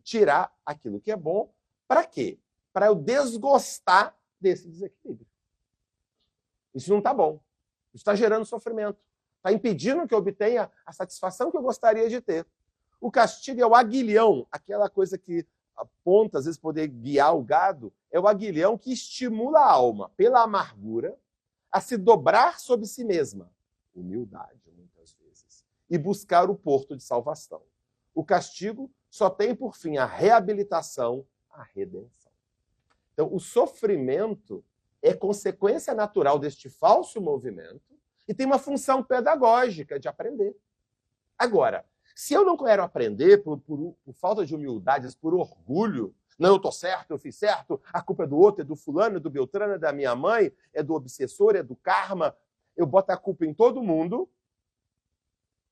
Speaker 1: tirar aquilo que é bom. Para quê? Para eu desgostar desse desequilíbrio. Isso não está bom. Isso está gerando sofrimento. Está impedindo que eu obtenha a satisfação que eu gostaria de ter. O castigo é o aguilhão, aquela coisa que aponta, às vezes, poder guiar o gado, é o aguilhão que estimula a alma, pela amargura, a se dobrar sobre si mesma. Humildade, muitas vezes. E buscar o porto de salvação. O castigo só tem por fim a reabilitação, a redenção. Então, o sofrimento é consequência natural deste falso movimento e tem uma função pedagógica de aprender. Agora, se eu não quero aprender por falta de humildade, por orgulho, não, eu estou certo, eu fiz certo, a culpa é do outro, é do fulano, é do Beltrano, é da minha mãe, é do obsessor, é do karma, eu boto a culpa em todo mundo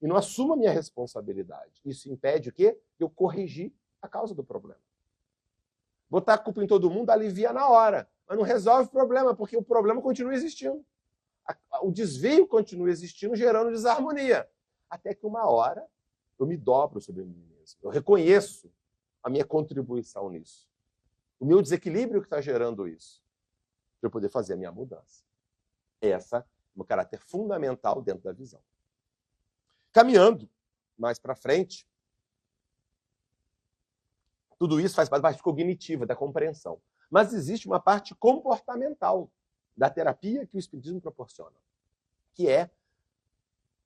Speaker 1: e não assumo a minha responsabilidade. Isso impede o quê? Eu corrigir a causa do problema. Botar a culpa em todo mundo alivia na hora, mas não resolve o problema, porque o problema continua existindo. O desvio continua existindo, gerando desarmonia. Até que uma hora eu me dobro sobre mim mesmo. Eu reconheço a minha contribuição nisso. O meu desequilíbrio que está gerando isso. Para eu poder fazer a minha mudança. Essa é um caráter fundamental dentro da visão. Caminhando mais para frente, tudo isso faz parte da parte cognitiva, da compreensão. Mas existe uma parte comportamental da terapia que o Espiritismo proporciona, que é,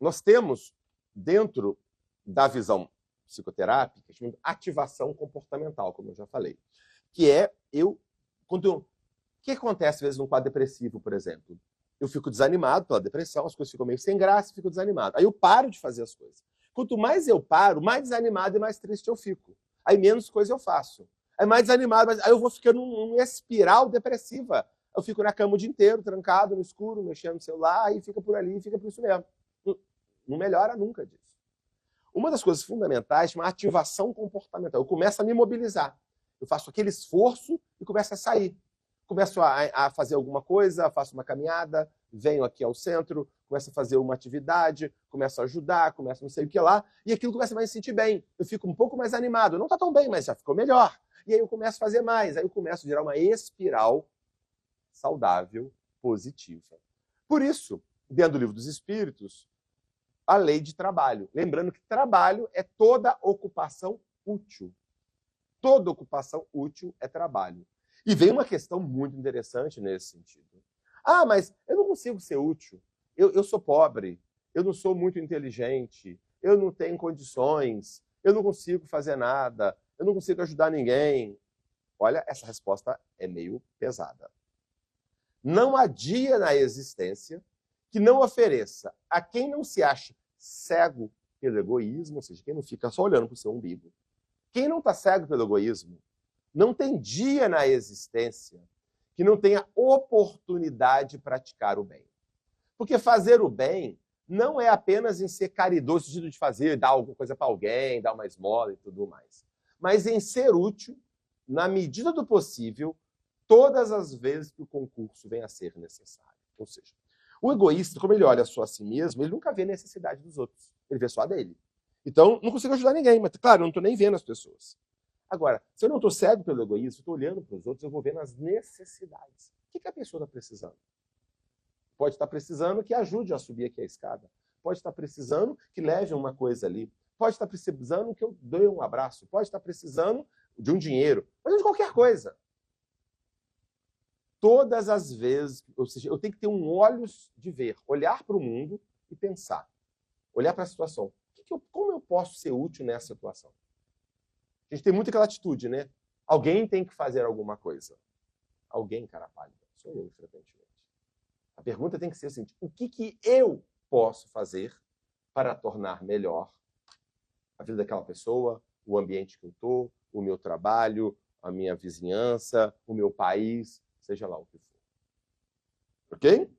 Speaker 1: nós temos dentro da visão psicoterápica, chamada ativação comportamental, como eu já falei, que é o que acontece às vezes num quadro depressivo, por exemplo? Eu fico desanimado pela depressão, as coisas ficam meio sem graça, fico desanimado. Aí eu paro de fazer as coisas. Quanto mais eu paro, mais desanimado e mais triste eu fico. Aí menos coisa eu faço. Aí mais desanimado, aí eu vou ficando numa espiral depressiva. Eu fico na cama o dia inteiro, trancado, no escuro, mexendo no celular, e fica por ali, e fica por isso mesmo. Não melhora nunca disso. Uma das coisas fundamentais é uma ativação comportamental. Eu começo a me mobilizar. Eu faço aquele esforço e começo a sair. Começo a fazer alguma coisa, faço uma caminhada, venho aqui ao centro, começo a fazer uma atividade, começo a ajudar, começo não sei o que lá, e aquilo começa a me sentir bem. Eu fico um pouco mais animado. Não está tão bem, mas já ficou melhor. E aí eu começo a fazer mais. Aí eu começo a gerar uma espiral saudável, positiva. Por isso, dentro do Livro dos Espíritos, a lei de trabalho. Lembrando que trabalho é toda ocupação útil. Toda ocupação útil é trabalho. E vem uma questão muito interessante nesse sentido. Ah, mas eu não consigo ser útil. Eu sou pobre, eu não sou muito inteligente, eu não tenho condições, eu não consigo fazer nada, eu não consigo ajudar ninguém. Olha, essa resposta é meio pesada. Não há dia na existência que não ofereça a quem não se ache cego pelo egoísmo, ou seja, quem não fica só olhando para o seu umbigo. Quem não está cego pelo egoísmo, não tem dia na existência que não tenha oportunidade de praticar o bem. Porque fazer o bem não é apenas em ser caridoso, no sentido de fazer, dar alguma coisa para alguém, dar uma esmola e tudo mais. Mas em ser útil, na medida do possível, todas as vezes que o concurso vem a ser necessário. Ou seja, o egoísta, como ele olha só a si mesmo, ele nunca vê a necessidade dos outros. Ele vê só a dele. Então, não consigo ajudar ninguém, mas, claro, eu não estou nem vendo as pessoas. Agora, se eu não estou cego pelo egoísmo, estou olhando para os outros, eu vou vendo as necessidades. O que a pessoa está precisando? Pode estar precisando que ajude a subir aqui a escada. Pode estar precisando que leve uma coisa ali. Pode estar precisando que eu dê um abraço. Pode estar precisando de um dinheiro. Pode de qualquer coisa. Todas as vezes, ou seja, eu tenho que ter um olhos de ver, olhar para o mundo e pensar. Olhar para a situação. Como eu posso ser útil nessa situação? A gente tem muita aquela atitude, né? Alguém tem que fazer alguma coisa. Alguém, cara pálida. Sou eu, frequentemente. A pergunta tem que ser assim, o que eu posso fazer para tornar melhor a vida daquela pessoa, o ambiente que eu estou, o meu trabalho, a minha vizinhança, o meu país, seja lá o que for. Ok?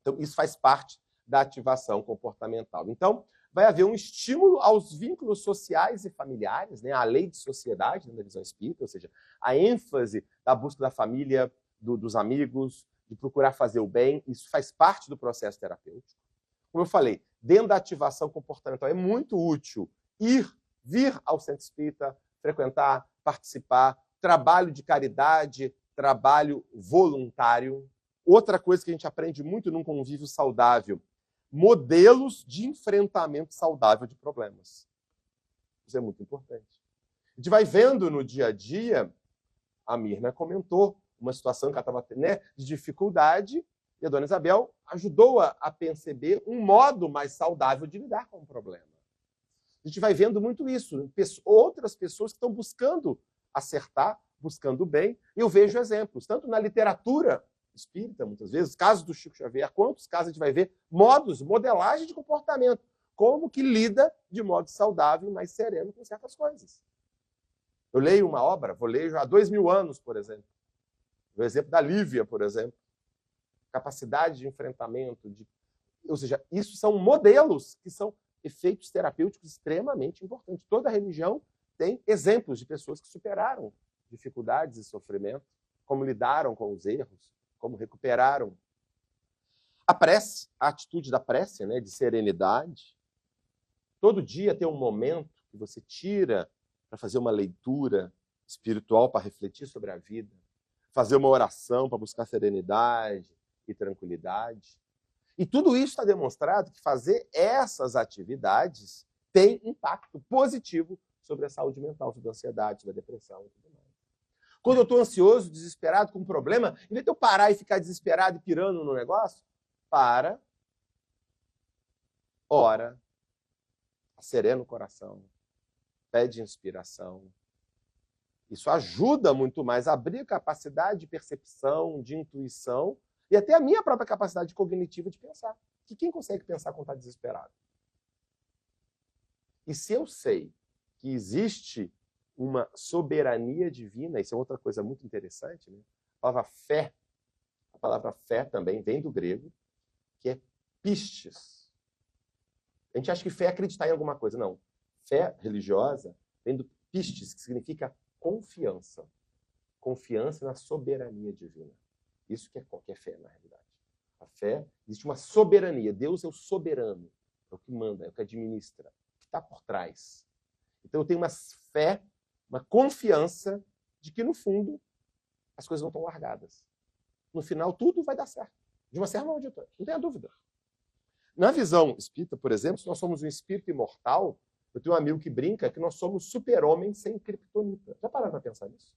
Speaker 1: Então, isso faz parte da ativação comportamental. Então, vai haver um estímulo aos vínculos sociais e familiares, né? A lei de sociedade, né, da visão espírita, ou seja, a ênfase da busca da família, dos amigos, de procurar fazer o bem, isso faz parte do processo terapêutico. Como eu falei, dentro da ativação comportamental é muito útil vir ao centro espírita, frequentar, participar, trabalho de caridade, trabalho voluntário. Outra coisa que a gente aprende muito num convívio saudável, modelos de enfrentamento saudável de problemas. Isso é muito importante. A gente vai vendo no dia a dia, a Mirna comentou uma situação que ela estava tendo, né, de dificuldade, e a dona Isabel ajudou-a a perceber um modo mais saudável de lidar com o problema. A gente vai vendo muito isso. Outras pessoas que estão buscando acertar, buscando o bem. E eu vejo exemplos, tanto na literatura espírita, muitas vezes, casos do Chico Xavier, quantos casos a gente vai ver modos, modelagem de comportamento, como que lida de modo saudável e mais sereno com certas coisas. Eu leio uma obra, vou ler já há 2000 anos, por exemplo. O exemplo da Lívia, por exemplo. Capacidade de enfrentamento, ou seja, isso são modelos que são efeitos terapêuticos extremamente importantes. Toda religião tem exemplos de pessoas que superaram dificuldades e sofrimento, como lidaram com os erros, como recuperaram. A prece, a atitude da prece, né, de serenidade. Todo dia tem um momento que você tira para fazer uma leitura espiritual, para refletir sobre a vida, fazer uma oração para buscar serenidade e tranquilidade. E tudo isso está demonstrado que fazer essas atividades tem impacto positivo sobre a saúde mental, sobre a ansiedade, sobre a depressão e tudo mais. Quando eu estou ansioso, desesperado com um problema, em vez de eu parar e ficar desesperado e pirando no negócio, para, ora, serena o coração, pede inspiração. Isso ajuda muito mais a abrir a capacidade de percepção, de intuição e até a minha própria capacidade cognitiva de pensar. Que quem consegue pensar quando está desesperado? E se eu sei que existe uma soberania divina, isso é outra coisa muito interessante, né? A palavra fé também vem do grego, que é pistes. A gente acha que fé é acreditar em alguma coisa. Não. Fé religiosa vem do pistes, que significa confiança. Confiança na soberania divina. Isso que é qualquer fé, na realidade. A fé, existe uma soberania. Deus é o soberano, é o que manda, é o que administra, o que está por trás. Então eu tenho uma fé, uma confiança de que, no fundo, as coisas não estão largadas. No final, tudo vai dar certo. De uma certa maneira, não tenha dúvida. Na visão espírita, por exemplo, se nós somos um espírito imortal, eu tenho um amigo que brinca que nós somos super-homens sem criptonita. Já pararam para pensar nisso?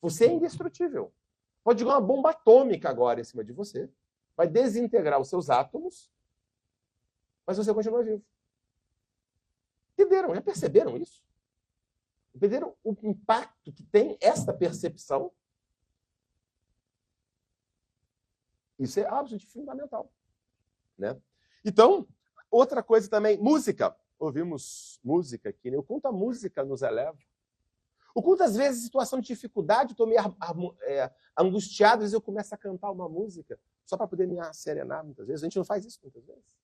Speaker 1: Você é indestrutível. Pode jogar uma bomba atômica agora em cima de você, vai desintegrar os seus átomos, mas você continua vivo. Entenderam? Já perceberam isso? Entenderam o impacto que tem esta percepção? Isso é absolutamente fundamental, né? Então, outra coisa também, música. Ouvimos música aqui, né? O quanto a música nos eleva. O quanto, às vezes, em situação de dificuldade, eu estou meio angustiado, às vezes eu começo a cantar uma música só para poder me serenar, muitas vezes. A gente não faz isso muitas vezes.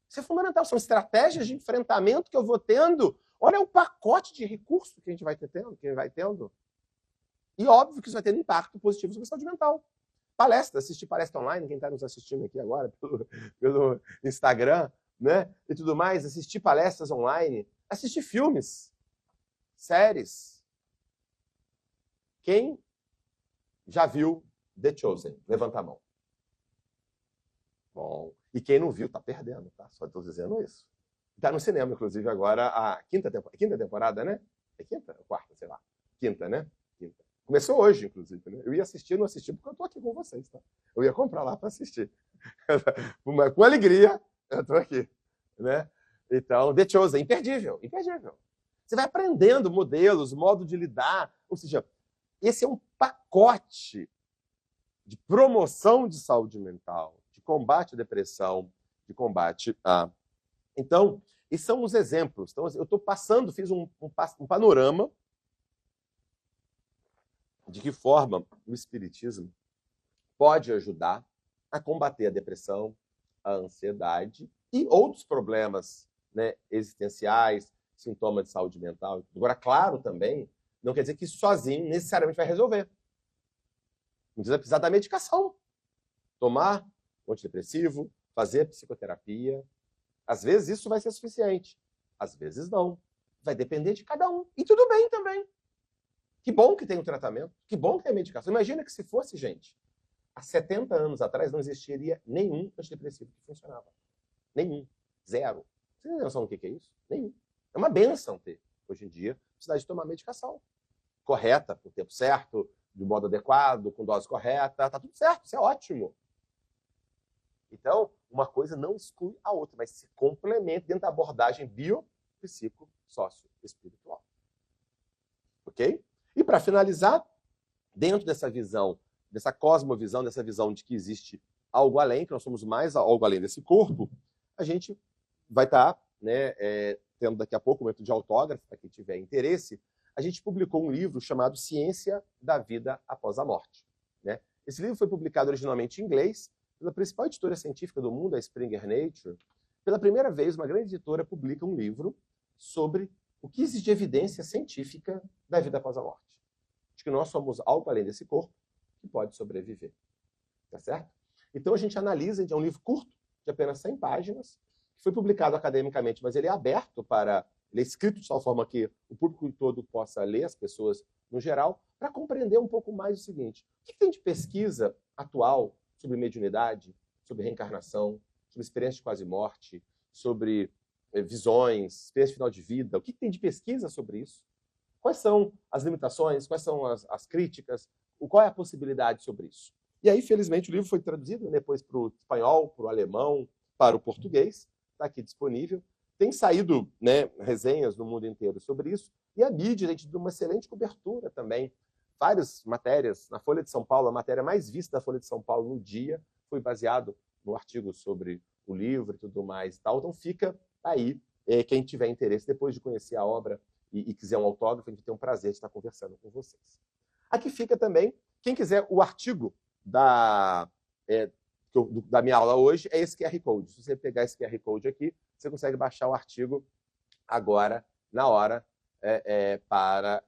Speaker 1: Isso é fundamental. São estratégias de enfrentamento que eu vou tendo. Olha o pacote de recursos que a gente vai tendo. E óbvio que isso vai ter um impacto positivo sobre a saúde mental. Palestra, assistir palestra online, quem está nos assistindo aqui agora pelo Instagram, né? E tudo mais, assistir palestras online, assistir filmes, séries. Quem já viu The Chosen? Levanta a mão. Bom, e quem não viu, está perdendo, tá? Só estou dizendo isso. Está no cinema, inclusive, agora a quinta temporada, né? É quinta? Quarta, sei lá. Quinta, né? Quinta. Começou hoje, inclusive, né? Eu ia assistir, não assisti, porque eu estou aqui com vocês, tá? Eu ia comprar lá para assistir. Com alegria, eu estou aqui, né? Então, The Chosen, imperdível, imperdível. Você vai aprendendo modelos, modo de lidar, ou seja, esse é um pacote de promoção de saúde mental, de combate à depressão, de combate a... Então, esses são os exemplos. Então, eu estou passando, fiz um panorama de que forma o Espiritismo pode ajudar a combater a depressão, a ansiedade e outros problemas, né, existenciais, sintomas de saúde mental. Agora, claro, também, não quer dizer que isso sozinho necessariamente vai resolver. Muitas vezes vai precisar da medicação. Tomar antidepressivo, fazer psicoterapia. Às vezes isso vai ser suficiente, às vezes não. vai depender de cada um. E tudo bem também. Que bom que tem um tratamento, que bom que tem medicação. Imagina que se fosse, gente, há 70 anos atrás não existiria nenhum antidepressivo que funcionava. Nenhum. Zero. Você tem noção do que é isso? Nenhum. É uma benção ter, hoje em dia, a necessidade de tomar medicação correta, no tempo certo, de modo adequado, com dose correta, tá tudo certo, isso é ótimo. Então, uma coisa não exclui a outra, mas se complementa dentro da abordagem biopsicossócio-espiritual. Ok? E para finalizar, dentro dessa visão, dessa cosmovisão, dessa visão de que existe algo além, que nós somos mais algo além desse corpo, a gente vai estar, tendo daqui a pouco um momento de autógrafo, para quem tiver interesse. A gente publicou um livro chamado Ciência da Vida Após a Morte. Né? Esse livro foi publicado originalmente em inglês pela principal editora científica do mundo, a Springer Nature. Pela primeira vez, uma grande editora publica um livro sobre o que existe de evidência científica da vida após a morte. De que nós somos algo além desse corpo que pode sobreviver. Tá certo? Então a gente analisa, é um livro curto, de apenas 100 páginas, que foi publicado academicamente, mas ele é aberto para... Ele é escrito de tal forma que o público todo possa ler, as pessoas no geral, para compreender um pouco mais o seguinte. O que tem de pesquisa atual sobre mediunidade, sobre reencarnação, sobre experiência de quase-morte, sobre visões, experiência final de vida? O que tem de pesquisa sobre isso? Quais são as limitações? Quais são as críticas? Qual é a possibilidade sobre isso? E aí, felizmente, o livro foi traduzido depois para o espanhol, para o alemão, para o português. Está aqui disponível. Tem saído resenhas no mundo inteiro sobre isso. E a mídia, a gente deu uma excelente cobertura também. Várias matérias na Folha de São Paulo, a matéria mais vista da Folha de São Paulo no dia foi baseado no artigo sobre o livro e tudo mais. E tal. Então fica aí, quem tiver interesse, depois de conhecer a obra e quiser um autógrafo, a gente tem um prazer de estar conversando com vocês. Aqui fica também, quem quiser o artigo da minha aula hoje, é esse QR Code. Se você pegar esse QR Code aqui, você consegue baixar o artigo agora, na hora, para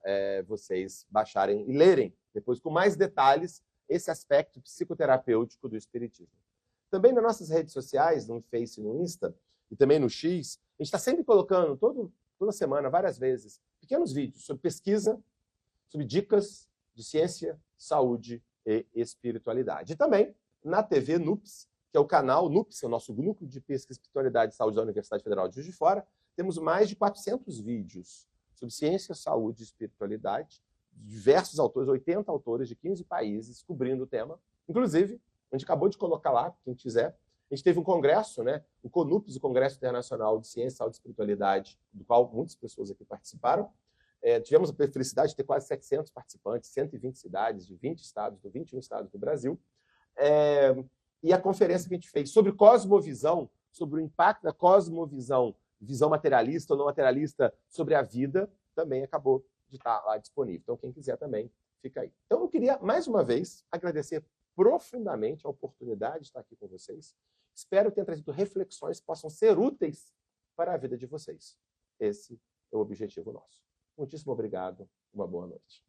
Speaker 1: vocês baixarem e lerem, depois com mais detalhes, esse aspecto psicoterapêutico do Espiritismo. Também nas nossas redes sociais, no Face e no Insta, e também no X, a gente está sempre colocando, toda semana, várias vezes, pequenos vídeos sobre pesquisa, sobre dicas de ciência, saúde e espiritualidade. E também na TV NUPS, que é o canal NUPS, é o nosso Núcleo de Pesquisa, Espiritualidade e Saúde da Universidade Federal de Juiz de Fora. Temos mais de 400 vídeos sobre ciência, saúde e espiritualidade, diversos autores, 80 autores de 15 países, cobrindo o tema. Inclusive, a gente acabou de colocar lá, quem quiser, a gente teve um congresso, o CONUPS, o Congresso Internacional de Ciência, Saúde e Espiritualidade, do qual muitas pessoas aqui participaram. Tivemos a felicidade de ter quase 700 participantes, 120 cidades, de 20 estados, de 21 estados do Brasil. E a conferência que a gente fez sobre cosmovisão, sobre o impacto da cosmovisão, visão materialista ou não materialista sobre a vida, também acabou de estar lá disponível. Então, quem quiser também, fica aí. Então, eu queria, mais uma vez, agradecer profundamente a oportunidade de estar aqui com vocês. Espero ter trazido reflexões que possam ser úteis para a vida de vocês. Esse é o objetivo nosso. Muitíssimo obrigado. Uma boa noite.